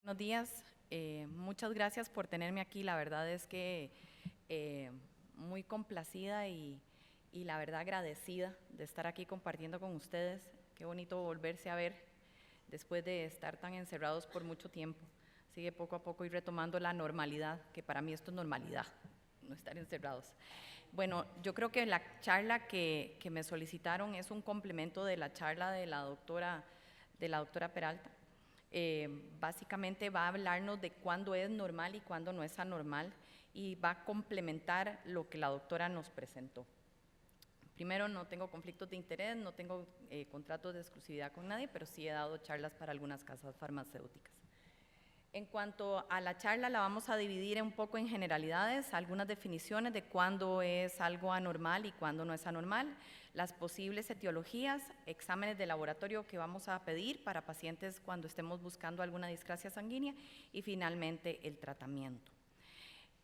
Buenos días, muchas gracias por tenerme aquí. La verdad es que muy complacida y la verdad agradecida de estar aquí compartiendo con ustedes. Qué bonito volverse a ver después de estar tan encerrados por mucho tiempo. Sigue poco a poco ir retomando la normalidad, que para mí esto es normalidad, no estar encerrados. Bueno, yo creo que la charla que me solicitaron es un complemento de la charla de la doctora Peralta. Básicamente va a hablarnos de cuándo es normal y cuándo no es anormal y va a complementar lo que la doctora nos presentó. Primero, no tengo conflictos de interés, no tengo contratos de exclusividad con nadie, pero sí he dado charlas para algunas casas farmacéuticas. En cuanto a la charla, la vamos a dividir un poco en generalidades, algunas definiciones de cuándo es algo anormal y cuándo no es anormal, las posibles etiologías, exámenes de laboratorio que vamos a pedir para pacientes cuando estemos buscando alguna discrasia sanguínea y finalmente el tratamiento.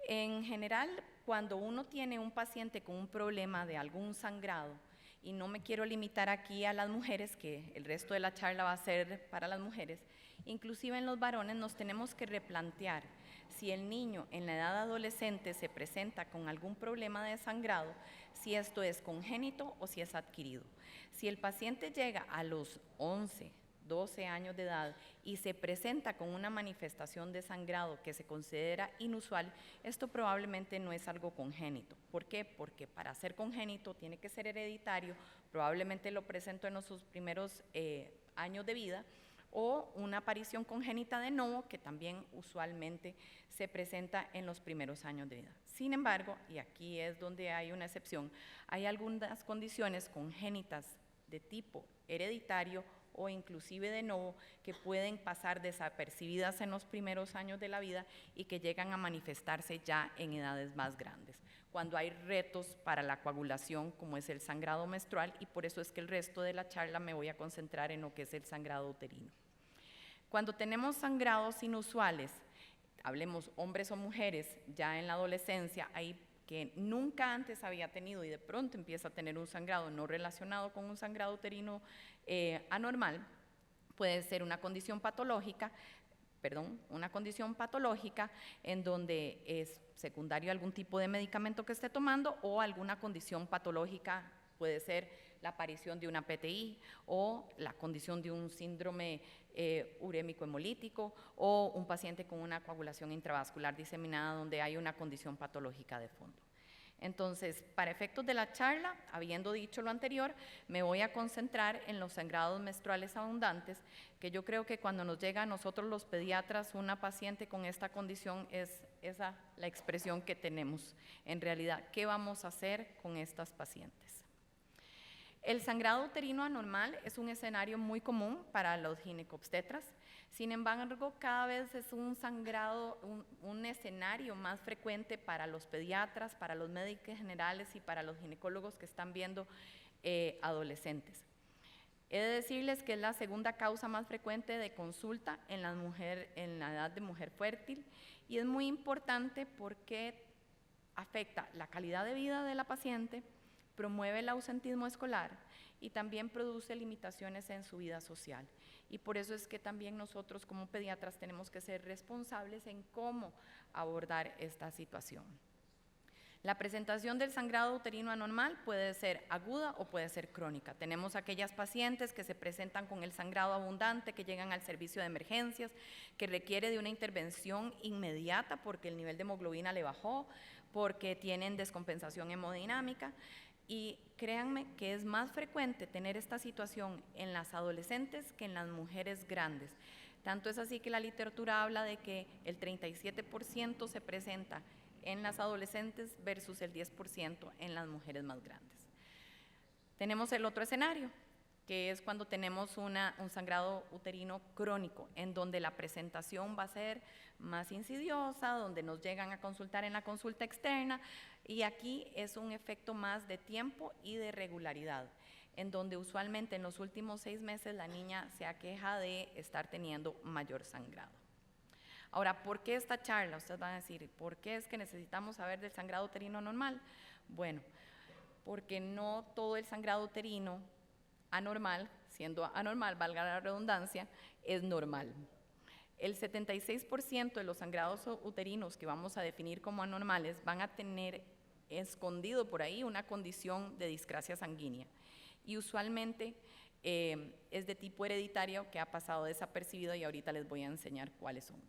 En general, cuando uno tiene un paciente con un problema de algún sangrado, y no me quiero limitar aquí a las mujeres, que el resto de la charla va a ser para las mujeres, inclusive en los varones nos tenemos que replantear si el niño en la edad adolescente se presenta con algún problema de sangrado, si esto es congénito o si es adquirido. Si el paciente llega a los 11, 12 años de edad y se presenta con una manifestación de sangrado que se considera inusual, esto probablemente no es algo congénito. ¿Por qué? Porque para ser congénito tiene que ser hereditario, probablemente lo presento en sus primeros años de vida, o una aparición congénita de novo que también usualmente se presenta en los primeros años de vida. Sin embargo, y aquí es donde hay una excepción, hay algunas condiciones congénitas de tipo hereditario o inclusive de novo que pueden pasar desapercibidas en los primeros años de la vida y que llegan a manifestarse ya en edades más grandes, cuando hay retos para la coagulación como es el sangrado menstrual, y por eso es que el resto de la charla me voy a concentrar en lo que es el sangrado uterino. Cuando tenemos sangrados inusuales, hablemos hombres o mujeres, ya en la adolescencia, hay que nunca antes había tenido y de pronto empieza a tener un sangrado no relacionado con un sangrado uterino anormal, puede ser una condición patológica, en donde es secundario a algún tipo de medicamento que esté tomando o alguna condición patológica, puede ser la aparición de una PTI o la condición de un síndrome urémico hemolítico o un paciente con una coagulación intravascular diseminada donde hay una condición patológica de fondo. Entonces, para efectos de la charla, habiendo dicho lo anterior, me voy a concentrar en los sangrados menstruales abundantes, que yo creo que cuando nos llega a nosotros los pediatras una paciente con esta condición es esa la expresión que tenemos. En realidad, ¿qué vamos a hacer con estas pacientes? El sangrado uterino anormal es un escenario muy común para los ginecobstetras. Sin embargo, cada vez es un sangrado, un escenario más frecuente para los pediatras, para los médicos generales y para los ginecólogos que están viendo adolescentes. He de decirles que es la segunda causa más frecuente de consulta en la edad de mujer fértil, y es muy importante porque afecta la calidad de vida de la paciente, promueve el ausentismo escolar y también produce limitaciones en su vida social. Y por eso es que también nosotros como pediatras tenemos que ser responsables en cómo abordar esta situación. La presentación del sangrado uterino anormal puede ser aguda o puede ser crónica. Tenemos aquellas pacientes que se presentan con el sangrado abundante, que llegan al servicio de emergencias, que requiere de una intervención inmediata porque el nivel de hemoglobina le bajó, porque tienen descompensación hemodinámica. Y créanme que es más frecuente tener esta situación en las adolescentes que en las mujeres grandes. Tanto es así que la literatura habla de que el 37% se presenta en las adolescentes versus el 10% en las mujeres más grandes. Tenemos el otro escenario, que es cuando tenemos un sangrado uterino crónico, en donde la presentación va a ser más insidiosa, donde nos llegan a consultar en la consulta externa, y aquí es un efecto más de tiempo y de regularidad, en donde usualmente en los últimos 6 meses la niña se aqueja de estar teniendo mayor sangrado. Ahora, ¿por qué esta charla? Ustedes van a decir, ¿por qué es que necesitamos saber del sangrado uterino normal? Bueno, porque no todo el sangrado uterino anormal, siendo anormal, valga la redundancia, es normal. El 76% de los sangrados uterinos que vamos a definir como anormales van a tener escondido por ahí una condición de discrasia sanguínea. Y usualmente es de tipo hereditario que ha pasado desapercibido y ahorita les voy a enseñar cuáles son.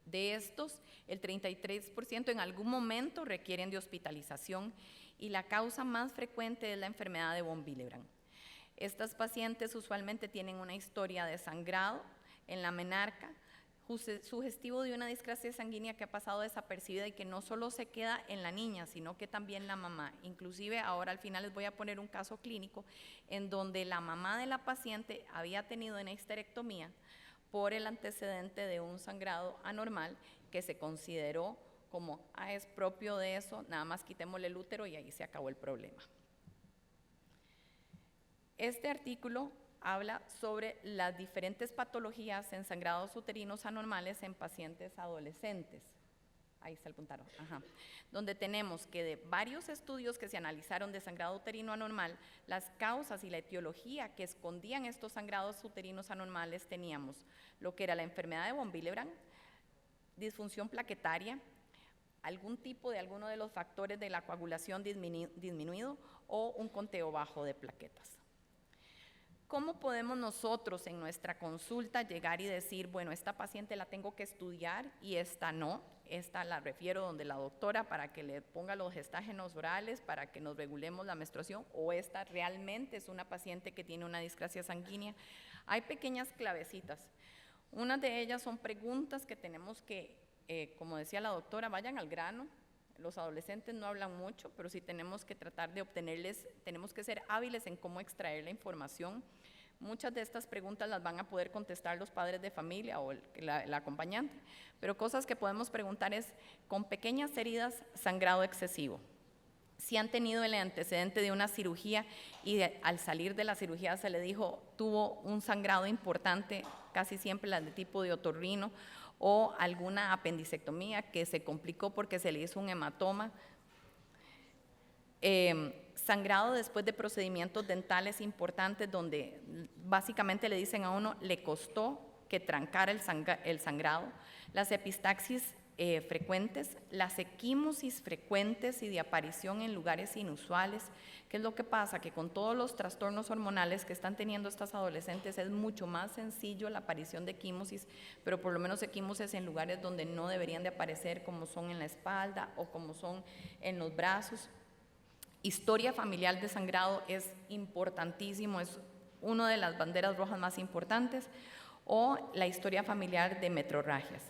De estos, el 33% en algún momento requieren de hospitalización y la causa más frecuente es la enfermedad de von Willebrand. Estas pacientes usualmente tienen una historia de sangrado en la menarca, sugestivo de una discrasia sanguínea que ha pasado desapercibida y que no solo se queda en la niña, sino que también la mamá. Inclusive ahora al final les voy a poner un caso clínico en donde la mamá de la paciente había tenido una histerectomía por el antecedente de un sangrado anormal que se consideró como, es propio de eso, nada más quitémosle el útero y ahí se acabó el problema. Este artículo habla sobre las diferentes patologías en sangrados uterinos anormales en pacientes adolescentes. Ahí se apuntaron, donde tenemos que de varios estudios que se analizaron de sangrado uterino anormal, las causas y la etiología que escondían estos sangrados uterinos anormales teníamos lo que era la enfermedad de von Willebrand, disfunción plaquetaria, algún tipo de alguno de los factores de la coagulación disminuido o un conteo bajo de plaquetas. ¿Cómo podemos nosotros en nuestra consulta llegar y decir, bueno, esta paciente la tengo que estudiar y esta no? Esta la refiero donde la doctora para que le ponga los gestágenos orales, para que nos regulemos la menstruación, o esta realmente es una paciente que tiene una discrasia sanguínea. Hay pequeñas clavecitas. Una de ellas son preguntas que tenemos que, como decía la doctora, vayan al grano. Los adolescentes no hablan mucho, pero sí tenemos que tratar de obtenerles, tenemos que ser hábiles en cómo extraer la información. Muchas de estas preguntas las van a poder contestar los padres de familia o el acompañante, pero cosas que podemos preguntar es, con pequeñas heridas, sangrado excesivo. Si han tenido el antecedente de una cirugía y al salir de la cirugía se le dijo, tuvo un sangrado importante, casi siempre las de tipo de otorrino, o alguna apendicectomía que se complicó porque se le hizo un hematoma. Sangrado después de procedimientos dentales importantes donde básicamente le dicen a uno, le costó que trancara el sangrado. Las epistaxis frecuentes, las equimosis frecuentes y de aparición en lugares inusuales. ¿Qué es lo que pasa? Que con todos los trastornos hormonales que están teniendo estas adolescentes es mucho más sencillo la aparición de equimosis, pero por lo menos equimosis en lugares donde no deberían de aparecer, como son en la espalda o como son en los brazos. Historia familiar de sangrado es importantísimo, es una de las banderas rojas más importantes, o la historia familiar de metrorragias.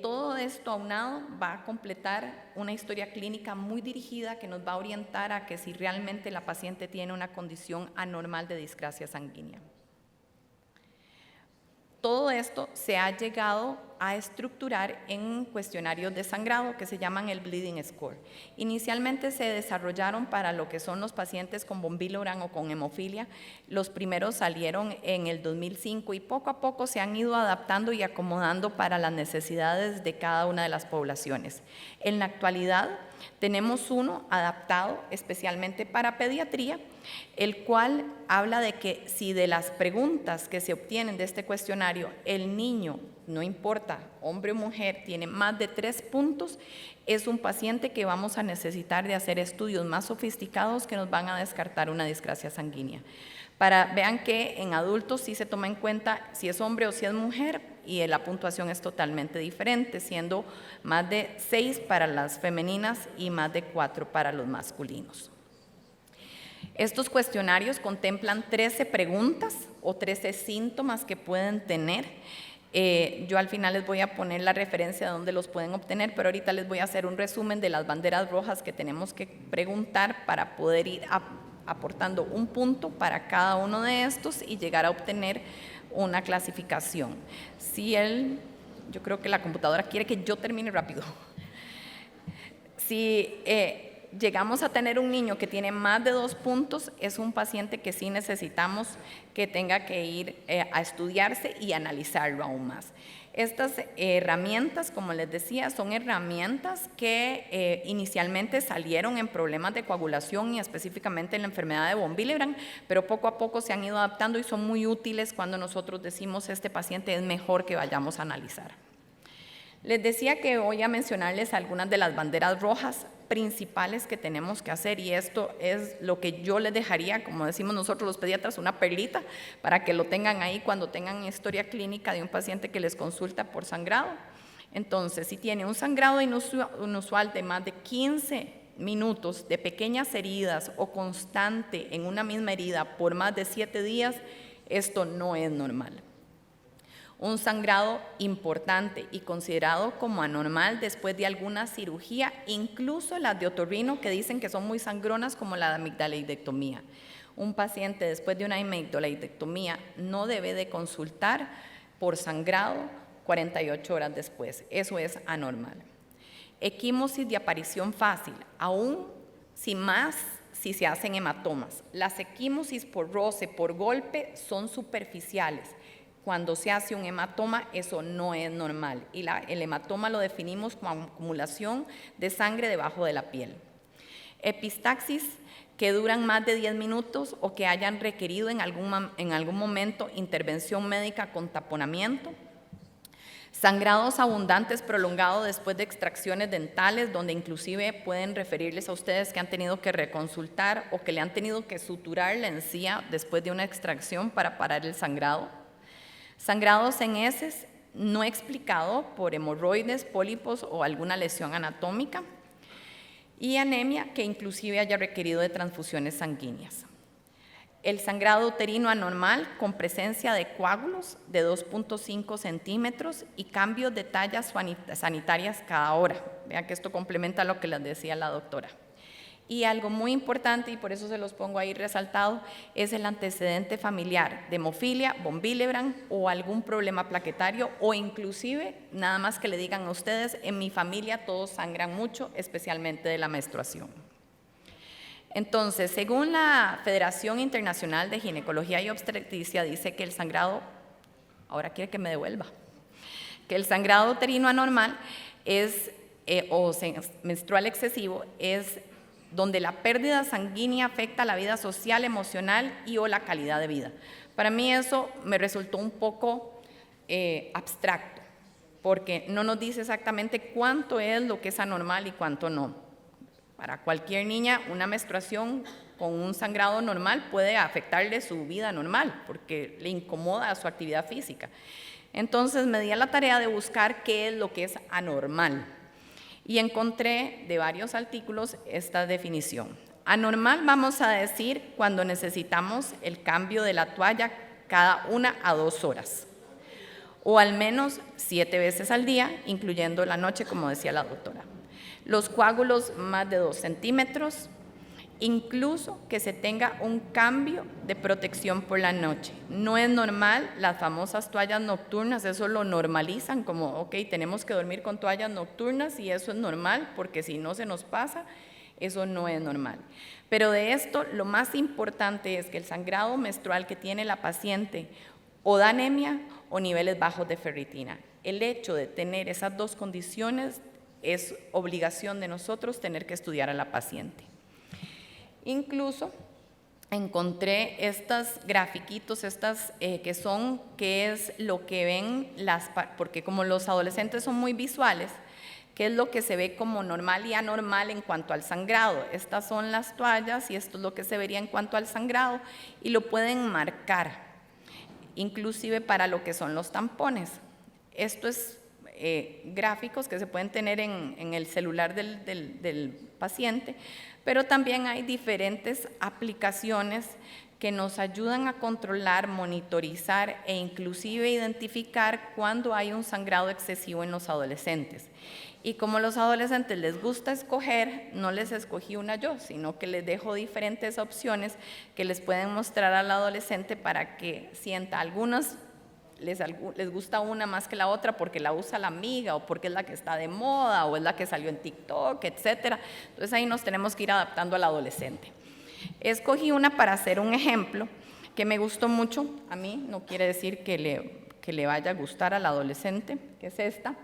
Todo esto aunado va a completar una historia clínica muy dirigida que nos va a orientar a que si realmente la paciente tiene una condición anormal de discrasia sanguínea. Todo esto se ha llegado a estructurar en cuestionarios de sangrado que se llaman el Bleeding Score. Inicialmente se desarrollaron para lo que son los pacientes con von Willebrand o con hemofilia. Los primeros salieron en el 2005 y poco a poco se han ido adaptando y acomodando para las necesidades de cada una de las poblaciones. En la actualidad tenemos uno adaptado especialmente para pediatría, el cual habla de que si de las preguntas que se obtienen de este cuestionario, el niño, no importa, hombre o mujer, tiene más de 3 puntos, es un paciente que vamos a necesitar de hacer estudios más sofisticados que nos van a descartar una discrasia sanguínea. Vean que en adultos sí se toma en cuenta si es hombre o si es mujer y la puntuación es totalmente diferente, siendo más de 6 para las femeninas y más de 4 para los masculinos. Estos cuestionarios contemplan 13 preguntas o 13 síntomas que pueden tener. Yo al final les voy a poner la referencia de dónde los pueden obtener, pero ahorita les voy a hacer un resumen de las banderas rojas que tenemos que preguntar para poder ir aportando un punto para cada uno de estos y llegar a obtener una clasificación. Yo creo que la computadora quiere que yo termine rápido. Si llegamos a tener un niño que tiene más de 2 puntos, es un paciente que sí necesitamos que tenga que ir a estudiarse y analizarlo aún más. Estas herramientas, como les decía, son herramientas que inicialmente salieron en problemas de coagulación y específicamente en la enfermedad de von Willebrand, pero poco a poco se han ido adaptando y son muy útiles cuando nosotros decimos este paciente es mejor que vayamos a analizar. Les decía que voy a mencionarles algunas de las banderas rojas principales que tenemos que hacer, y esto es lo que yo les dejaría, como decimos nosotros los pediatras, una perlita para que lo tengan ahí cuando tengan historia clínica de un paciente que les consulta por sangrado. Entonces, si tiene un sangrado inusual de más de 15 minutos, de pequeñas heridas o constante en una misma herida por más de 7 días, esto no es normal. Un sangrado importante y considerado como anormal después de alguna cirugía, incluso las de otorrino que dicen que son muy sangronas, como la amigdaloidectomía. Un paciente después de una amigdaloidectomía no debe de consultar por sangrado 48 horas después, eso es anormal. Equimosis de aparición fácil, aún si se hacen hematomas. Las equimosis por roce, por golpe, son superficiales. Cuando se hace un hematoma, eso no es normal, y el hematoma lo definimos como acumulación de sangre debajo de la piel. Epistaxis que duran más de 10 minutos o que hayan requerido en algún momento intervención médica con taponamiento. Sangrados abundantes prolongados después de extracciones dentales, donde inclusive pueden referirles a ustedes que han tenido que reconsultar o que le han tenido que suturar la encía después de una extracción para parar el sangrado. Sangrados en heces no explicado por hemorroides, pólipos o alguna lesión anatómica. Y anemia que inclusive haya requerido de transfusiones sanguíneas. El sangrado uterino anormal con presencia de coágulos de 2.5 centímetros y cambios de tallas sanitarias cada hora. Vean que esto complementa lo que les decía la doctora. Y algo muy importante, y por eso se los pongo ahí resaltado, es el antecedente familiar de hemofilia, von Willebrand o algún problema plaquetario, o inclusive, nada más que le digan a ustedes, en mi familia todos sangran mucho, especialmente de la menstruación. Entonces, según la Federación Internacional de Ginecología y Obstetricia, dice que el sangrado, ahora quiere que me devuelva, que el sangrado uterino anormal es, o menstrual excesivo, es donde la pérdida sanguínea afecta la vida social, emocional y o la calidad de vida. Para mí eso me resultó un poco abstracto, porque no nos dice exactamente cuánto es lo que es anormal y cuánto no. Para cualquier niña, una menstruación con un sangrado normal puede afectarle su vida normal, porque le incomoda su actividad física. Entonces me di a la tarea de buscar qué es lo que es anormal. Y encontré de varios artículos esta definición. Anormal vamos a decir cuando necesitamos el cambio de la toalla cada 1 a 2 horas, o al menos 7 veces al día, incluyendo la noche, como decía la doctora. Los coágulos más de 2 centímetros, incluso que se tenga un cambio de protección por la noche. No es normal las famosas toallas nocturnas, eso lo normalizan como, ok, tenemos que dormir con toallas nocturnas y eso es normal, porque si no se nos pasa, eso no es normal. Pero de esto, lo más importante es que el sangrado menstrual que tiene la paciente o da anemia o niveles bajos de ferritina. El hecho de tener esas dos condiciones es obligación de nosotros tener que estudiar a la paciente. Incluso encontré estos grafiquitos, que es lo que ven porque como los adolescentes son muy visuales, qué es lo que se ve como normal y anormal en cuanto al sangrado. Estas son las toallas y esto es lo que se vería en cuanto al sangrado y lo pueden marcar, inclusive para lo que son los tampones. Esto es gráficos que se pueden tener en el celular del paciente, pero también hay diferentes aplicaciones que nos ayudan a controlar, monitorizar e inclusive identificar cuando hay un sangrado excesivo en los adolescentes. Y como a los adolescentes les gusta escoger, no les escogí una yo, sino que les dejo diferentes opciones que les pueden mostrar al adolescente para que sienta algunas. Les gusta una más que la otra porque la usa la amiga o porque es la que está de moda o es la que salió en TikTok, etc. Entonces ahí nos tenemos que ir adaptando al adolescente. Escogí una para hacer un ejemplo que me gustó mucho. A mí no quiere decir que que le vaya a gustar al adolescente, que es esta,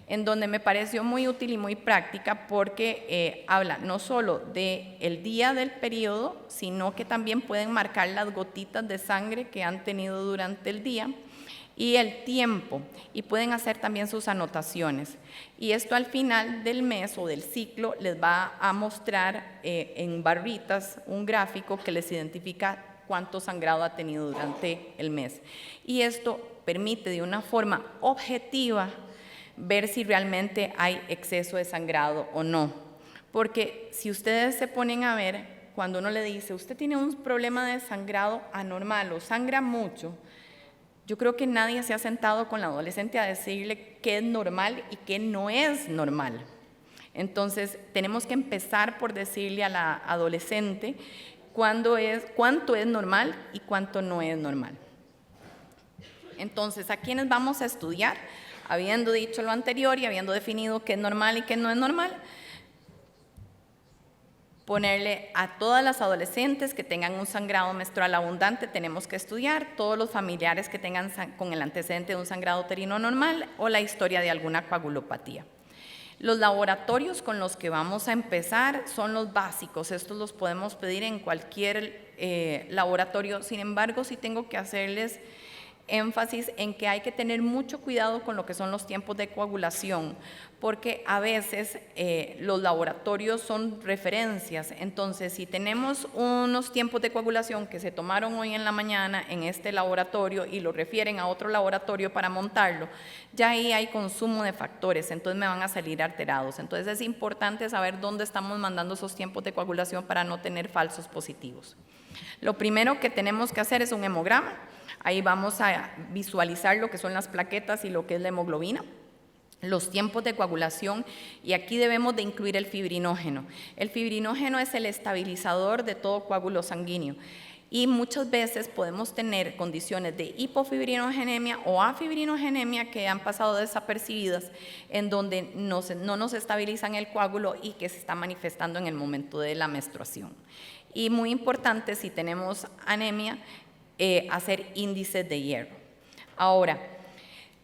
en donde me pareció muy útil y muy práctica porque habla no solo del día del periodo, sino que también pueden marcar las gotitas de sangre que han tenido durante el día y el tiempo, y pueden hacer también sus anotaciones. Y esto al final del mes o del ciclo les va a mostrar en barritas un gráfico que les identifica cuánto sangrado ha tenido durante el mes. Y esto permite de una forma objetiva ver si realmente hay exceso de sangrado o no. Porque si ustedes se ponen a ver, cuando uno le dice, usted tiene un problema de sangrado anormal o sangra mucho, yo creo que nadie se ha sentado con la adolescente a decirle qué es normal y qué no es normal. Entonces, tenemos que empezar por decirle a la adolescente cuánto es normal y cuánto no es normal. Entonces, ¿a quiénes vamos a estudiar? Habiendo dicho lo anterior y habiendo definido qué es normal y qué no es normal, ponerle a todas las adolescentes que tengan un sangrado menstrual abundante, tenemos que estudiar todos los familiares que tengan con el antecedente de un sangrado uterino anormal o la historia de alguna coagulopatía. Los laboratorios con los que vamos a empezar son los básicos, estos los podemos pedir en cualquier laboratorio, sin embargo, sí tengo que hacerles énfasis en que hay que tener mucho cuidado con lo que son los tiempos de coagulación, porque a veces los laboratorios son referencias. Entonces, si tenemos unos tiempos de coagulación que se tomaron hoy en la mañana en este laboratorio y lo refieren a otro laboratorio para montarlo, ya ahí hay consumo de factores, entonces me van a salir alterados. Entonces, es importante saber dónde estamos mandando esos tiempos de coagulación para no tener falsos positivos. Lo primero que tenemos que hacer es un hemograma. Ahí vamos a visualizar lo que son las plaquetas y lo que es la hemoglobina, los tiempos de coagulación, y aquí debemos de incluir el fibrinógeno. El fibrinógeno es el estabilizador de todo coágulo sanguíneo y muchas veces podemos tener condiciones de hipofibrinogenemia o afibrinogenemia que han pasado desapercibidas, en donde no nos estabilizan el coágulo y que se está manifestando en el momento de la menstruación. Y muy importante, si tenemos anemia, hacer índices de hierro. Ahora,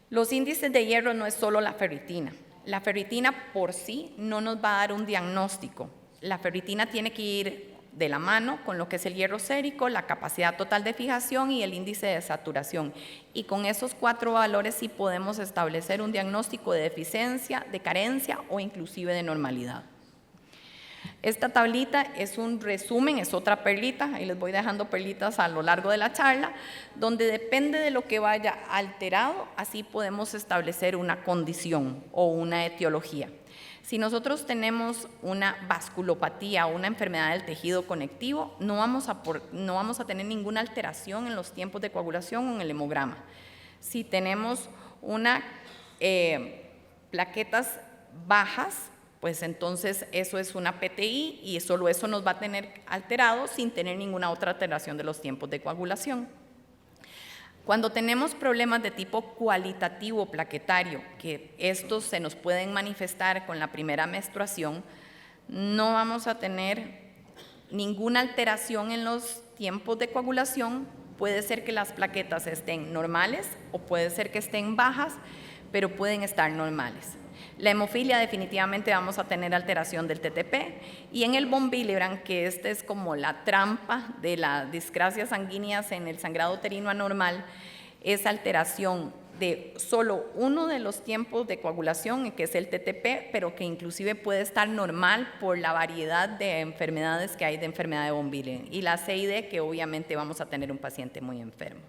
los índices de hierro no es solo la ferritina. La ferritina por sí no nos va a dar un diagnóstico. La ferritina tiene que ir de la mano con lo que es el hierro sérico, la capacidad total de fijación y el índice de saturación. Y con esos 4 valores sí podemos establecer un diagnóstico de deficiencia, de carencia o inclusive de normalidad. Esta tablita es un resumen, es otra perlita, ahí les voy dejando perlitas a lo largo de la charla, donde depende de lo que vaya alterado, así podemos establecer una condición o una etiología. Si nosotros tenemos una vasculopatía o una enfermedad del tejido conectivo, no vamos a tener ninguna alteración en los tiempos de coagulación o en el hemograma. Si tenemos plaquetas bajas, pues entonces eso es una PTI y solo eso nos va a tener alterado sin tener ninguna otra alteración de los tiempos de coagulación. Cuando tenemos problemas de tipo cualitativo plaquetario, que estos se nos pueden manifestar con la primera menstruación, no vamos a tener ninguna alteración en los tiempos de coagulación. Puede ser que las plaquetas estén normales o puede ser que estén bajas, pero pueden estar normales. La hemofilia definitivamente vamos a tener alteración del TTP, y en el von Willebrand, que este es como la trampa de las discrasias sanguíneas en el sangrado uterino anormal, es alteración de solo uno de los tiempos de coagulación, que es el TTP, pero que inclusive puede estar normal por la variedad de enfermedades que hay de enfermedad de von Willebrand, y la CID, que obviamente vamos a tener un paciente muy enfermo.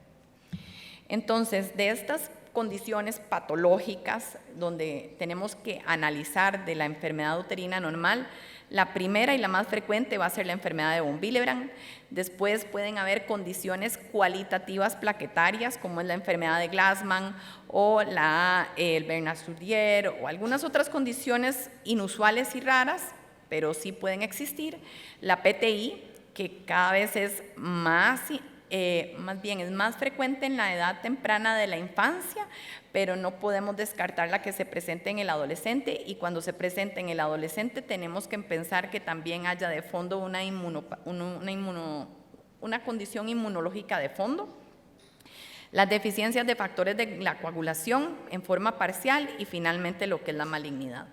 Entonces, de estas condiciones patológicas donde tenemos que analizar de la enfermedad uterina normal, la primera y la más frecuente va a ser la enfermedad de von Willebrand. Después pueden haber condiciones cualitativas plaquetarias, como es la enfermedad de Glassman o el Bernard-Soulier, o algunas otras condiciones inusuales y raras, pero sí pueden existir. La PTI, que cada vez es más frecuente en la edad temprana de la infancia, pero no podemos descartar la que se presente en el adolescente, y cuando se presente en el adolescente tenemos que pensar que también haya de fondo una condición inmunológica de fondo. las deficiencias de factores de la coagulación en forma parcial y finalmente lo que es la malignidad.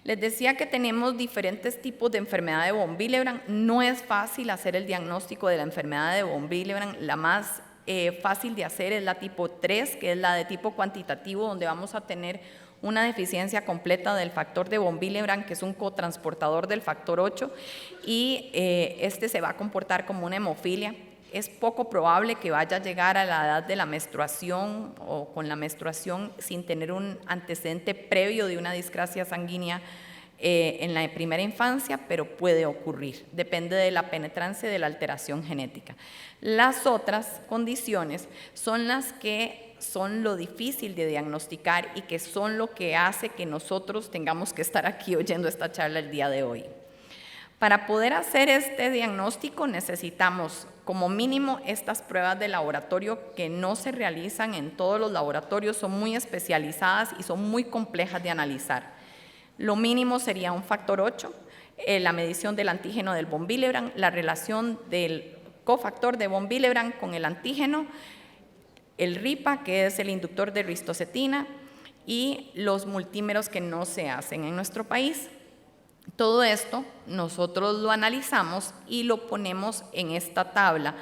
Les decía que tenemos diferentes tipos de enfermedad de von Willebrand. No es fácil hacer el diagnóstico de la enfermedad de von Willebrand. La más fácil de hacer es la tipo 3, que es la de tipo cuantitativo, donde vamos a tener una deficiencia completa del factor de von Willebrand, que es un cotransportador del factor 8, y este se va a comportar como una hemofilia. Es poco probable que vaya a llegar a la edad de la menstruación o con la menstruación sin tener un antecedente previo de una discrasia sanguínea en la primera infancia, pero puede ocurrir, depende de la penetrancia de la alteración genética. Las otras condiciones son las que son lo difícil de diagnosticar y que son lo que hace que nosotros tengamos que estar aquí oyendo esta charla el día de hoy. Para poder hacer este diagnóstico necesitamos como mínimo estas pruebas de laboratorio que no se realizan en todos los laboratorios, son muy especializadas y son muy complejas de analizar. Lo mínimo sería un factor 8, la medición del antígeno del von Willebrand, la relación del cofactor de von Willebrand con el antígeno, el RIPA, que es el inductor de ristocetina, y los multímeros que no se hacen en nuestro país. Todo esto nosotros lo analizamos y lo ponemos en esta tabla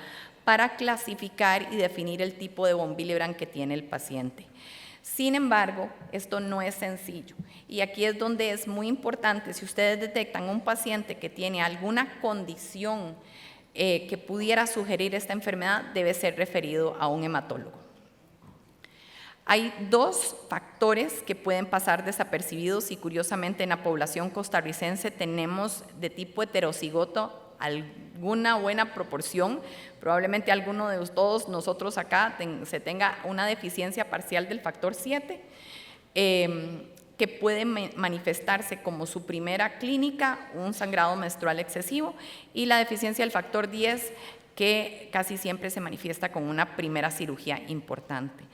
para clasificar y definir el tipo de von Willebrand que tiene el paciente. Sin embargo, esto no es sencillo y aquí es donde es muy importante, si ustedes detectan un paciente que tiene alguna condición que pudiera sugerir esta enfermedad, debe ser referido a un hematólogo. Hay dos factores que pueden pasar desapercibidos y curiosamente en la población costarricense tenemos de tipo heterocigoto alguna buena proporción, probablemente alguno de todos nosotros acá se tenga una deficiencia parcial del factor 7, que puede manifestarse como su primera clínica, un sangrado menstrual excesivo, y la deficiencia del factor 10, que casi siempre se manifiesta con una primera cirugía importante.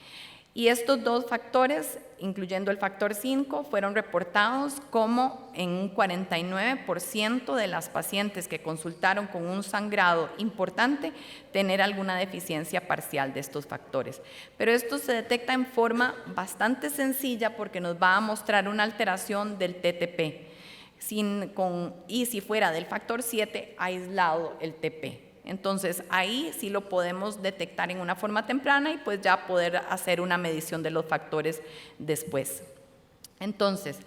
Y estos dos factores, incluyendo el factor 5, fueron reportados como en un 49% de las pacientes que consultaron con un sangrado importante tener alguna deficiencia parcial de estos factores. Pero esto se detecta en forma bastante sencilla porque nos va a mostrar una alteración del TTP y si fuera del factor 7, aislado el TP. Entonces ahí sí lo podemos detectar en una forma temprana y pues ya poder hacer una medición de los factores después. Entonces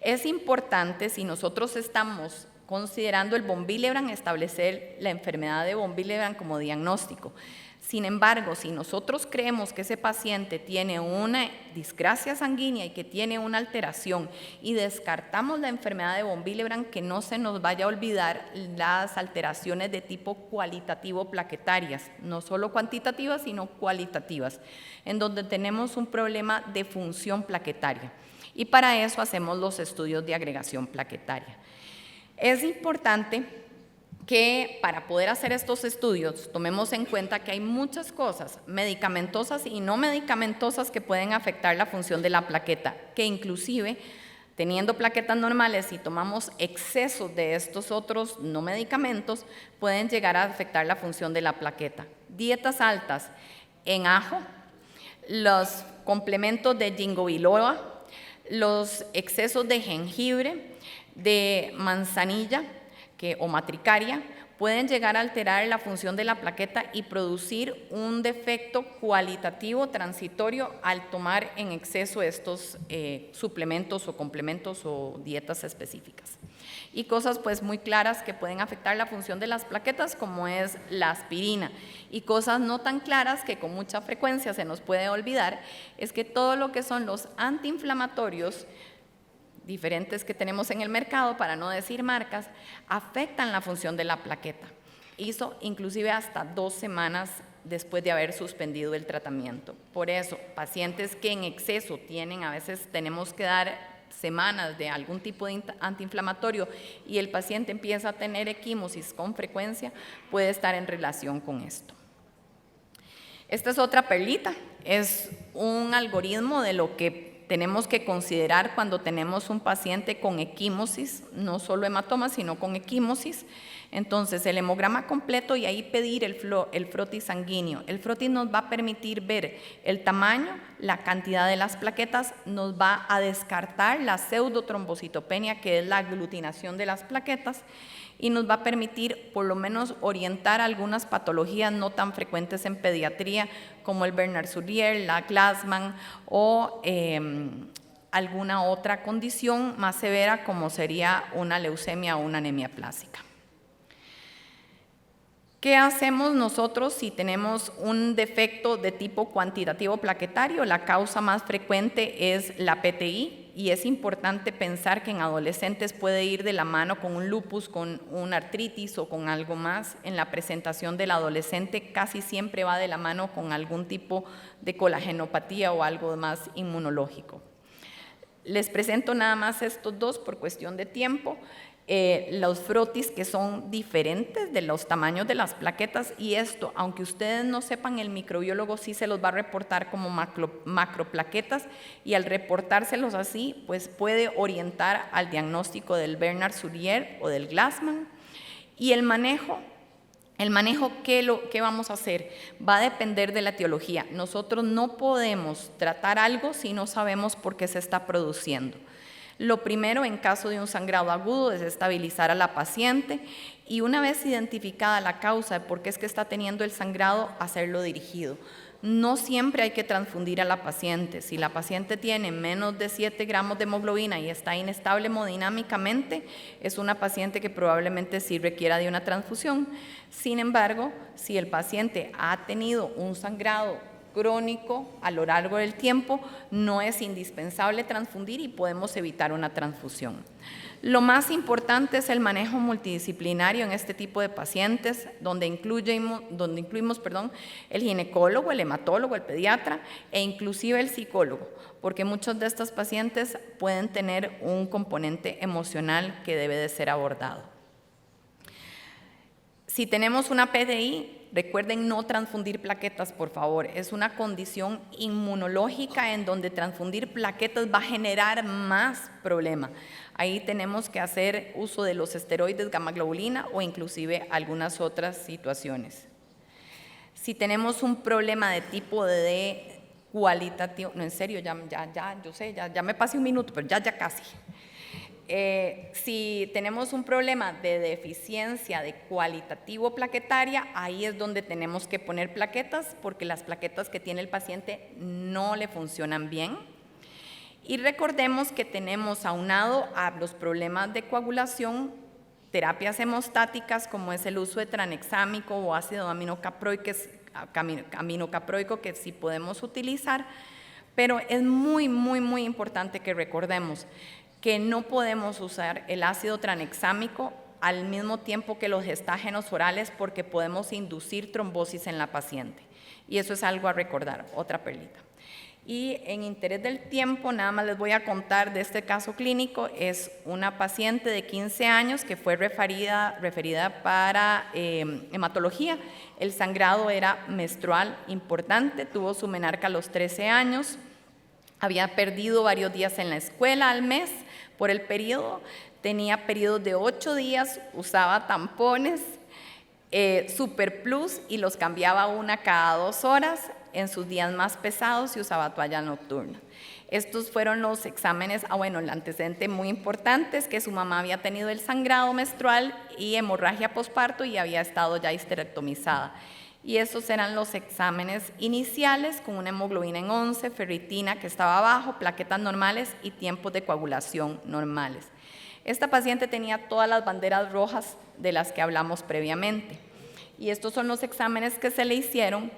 es importante, si nosotros estamos considerando el von Willebrand, establecer la enfermedad de von Willebrand como diagnóstico. Sin embargo, si nosotros creemos que ese paciente tiene una discrasia sanguínea y que tiene una alteración y descartamos la enfermedad de von Willebrand, que no se nos vaya a olvidar las alteraciones de tipo cualitativo plaquetarias, no solo cuantitativas, sino cualitativas, en donde tenemos un problema de función plaquetaria. Y para eso hacemos los estudios de agregación plaquetaria. Es importante que para poder hacer estos estudios tomemos en cuenta que hay muchas cosas medicamentosas y no medicamentosas que pueden afectar la función de la plaqueta, que inclusive teniendo plaquetas normales, si tomamos exceso de estos otros no medicamentos, pueden llegar a afectar la función de la plaqueta. Dietas altas en ajo, los complementos de ginkgo biloba, los excesos de jengibre, de manzanilla o matricaria, pueden llegar a alterar la función de la plaqueta y producir un defecto cualitativo transitorio al tomar en exceso estos suplementos o complementos o dietas específicas. Y cosas pues muy claras que pueden afectar la función de las plaquetas, como es la aspirina, y cosas no tan claras que con mucha frecuencia se nos puede olvidar, es que todo lo que son los antiinflamatorios diferentes que tenemos en el mercado, para no decir marcas, afectan la función de la plaqueta. Hizo inclusive hasta 2 semanas después de haber suspendido el tratamiento. Por eso, pacientes que en exceso tienen, a veces tenemos que dar semanas de algún tipo de antiinflamatorio y el paciente empieza a tener equimosis con frecuencia, puede estar en relación con esto. Esta es otra perlita, es un algoritmo de lo que tenemos que considerar cuando tenemos un paciente con equimosis, no solo hematoma, sino con equimosis. Entonces, el hemograma completo y ahí pedir el frotis sanguíneo. El frotis nos va a permitir ver el tamaño, la cantidad de las plaquetas, nos va a descartar la pseudotrombocitopenia, que es la aglutinación de las plaquetas, y nos va a permitir por lo menos orientar algunas patologías no tan frecuentes en pediatría, como el Bernard-Soulier, la Glassman o alguna otra condición más severa como sería una leucemia o una anemia plástica. ¿Qué hacemos nosotros si tenemos un defecto de tipo cuantitativo plaquetario? La causa más frecuente es la PTI y es importante pensar que en adolescentes puede ir de la mano con un lupus, con una artritis o con algo más. En la presentación del adolescente casi siempre va de la mano con algún tipo de colagenopatía o algo más inmunológico. Les presento nada más estos dos por cuestión de tiempo. Los frotis que son diferentes de los tamaños de las plaquetas, y esto, aunque ustedes no sepan, el microbiólogo sí se los va a reportar como macroplaquetas, y al reportárselos así, pues puede orientar al diagnóstico del Bernard-Soulier o del Glassman. Y el manejo, ¿qué vamos a hacer? Va a depender de la etiología. Nosotros no podemos tratar algo si no sabemos por qué se está produciendo. Lo primero, en caso de un sangrado agudo, es estabilizar a la paciente y una vez identificada la causa de por qué es que está teniendo el sangrado, hacerlo dirigido. No siempre hay que transfundir a la paciente. Si la paciente tiene menos de 7 gramos de hemoglobina y está inestable hemodinámicamente, es una paciente que probablemente sí requiera de una transfusión. Sin embargo, si el paciente ha tenido un sangrado crónico a lo largo del tiempo, no es indispensable transfundir y podemos evitar una transfusión. Lo más importante es el manejo multidisciplinario en este tipo de pacientes, donde incluimos el ginecólogo, el hematólogo, el pediatra e inclusive el psicólogo, porque muchos de estos pacientes pueden tener un componente emocional que debe de ser abordado. Si tenemos una PDI, recuerden no transfundir plaquetas, por favor. Es una condición inmunológica en donde transfundir plaquetas va a generar más problema. Ahí tenemos que hacer uso de los esteroides gamma-globulina o inclusive algunas otras situaciones. Si tenemos un problema de tipo de cualitativo, no, en serio, yo sé, ya me pasé un minuto, pero ya casi. Si tenemos un problema de deficiencia de cualitativo plaquetaria, ahí es donde tenemos que poner plaquetas, porque las plaquetas que tiene el paciente no le funcionan bien. Y recordemos que tenemos aunado a los problemas de coagulación terapias hemostáticas, como es el uso de tranexámico o ácido aminocaproico, que sí podemos utilizar, pero es muy importante que recordemos que no podemos usar el ácido tranexámico al mismo tiempo que los gestágenos orales, porque podemos inducir trombosis en la paciente. Y eso es algo a recordar, otra perlita. Y en interés del tiempo, nada más les voy a contar de este caso clínico. Es una paciente de 15 años que fue referida para hematología. El sangrado era menstrual importante, tuvo su menarca a los 13 años, había perdido varios días en la escuela al mes por el periodo, tenía periodos de 8 días, usaba tampones, Super Plus, y los cambiaba una cada 2 horas. En sus días más pesados y usaba toalla nocturna. Estos fueron los exámenes. Bueno, el antecedente muy importante es que su mamá había tenido el sangrado menstrual y hemorragia posparto y había estado ya histerectomizada. Y esos eran los exámenes iniciales, con una hemoglobina en 11, ferritina que estaba bajo, plaquetas normales y tiempos de coagulación normales. Esta paciente tenía todas las banderas rojas de las que hablamos previamente. Y estos son los exámenes que se le hicieron.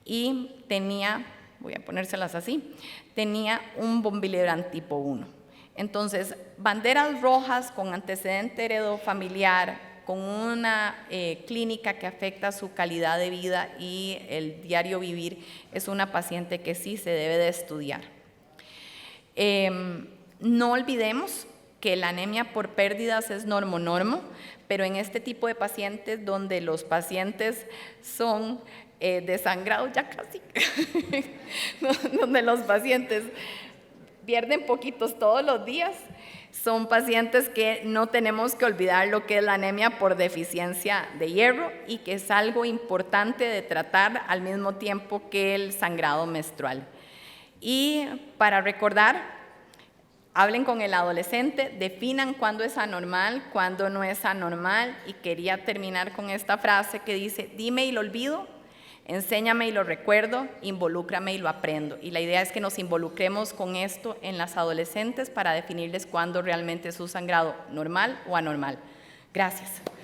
Y tenía, voy a ponérselas así, tenía un von Willebrand tipo 1. Entonces, banderas rojas con antecedente heredofamiliar, con una clínica que afecta su calidad de vida y el diario vivir, es una paciente que sí se debe de estudiar. No olvidemos que la anemia por pérdidas es normo, pero en este tipo de pacientes donde los pacientes son desangrados ya casi, donde los pacientes pierden poquitos todos los días, son pacientes que no tenemos que olvidar lo que es la anemia por deficiencia de hierro y que es algo importante de tratar al mismo tiempo que el sangrado menstrual. Y para recordar, hablen con el adolescente, definan cuándo es anormal, cuándo no es anormal, y quería terminar con esta frase que dice: dime y lo olvido, enséñame y lo recuerdo, involúcrame y lo aprendo. Y la idea es que nos involucremos con esto en las adolescentes para definirles cuándo realmente es su sangrado normal o anormal. Gracias.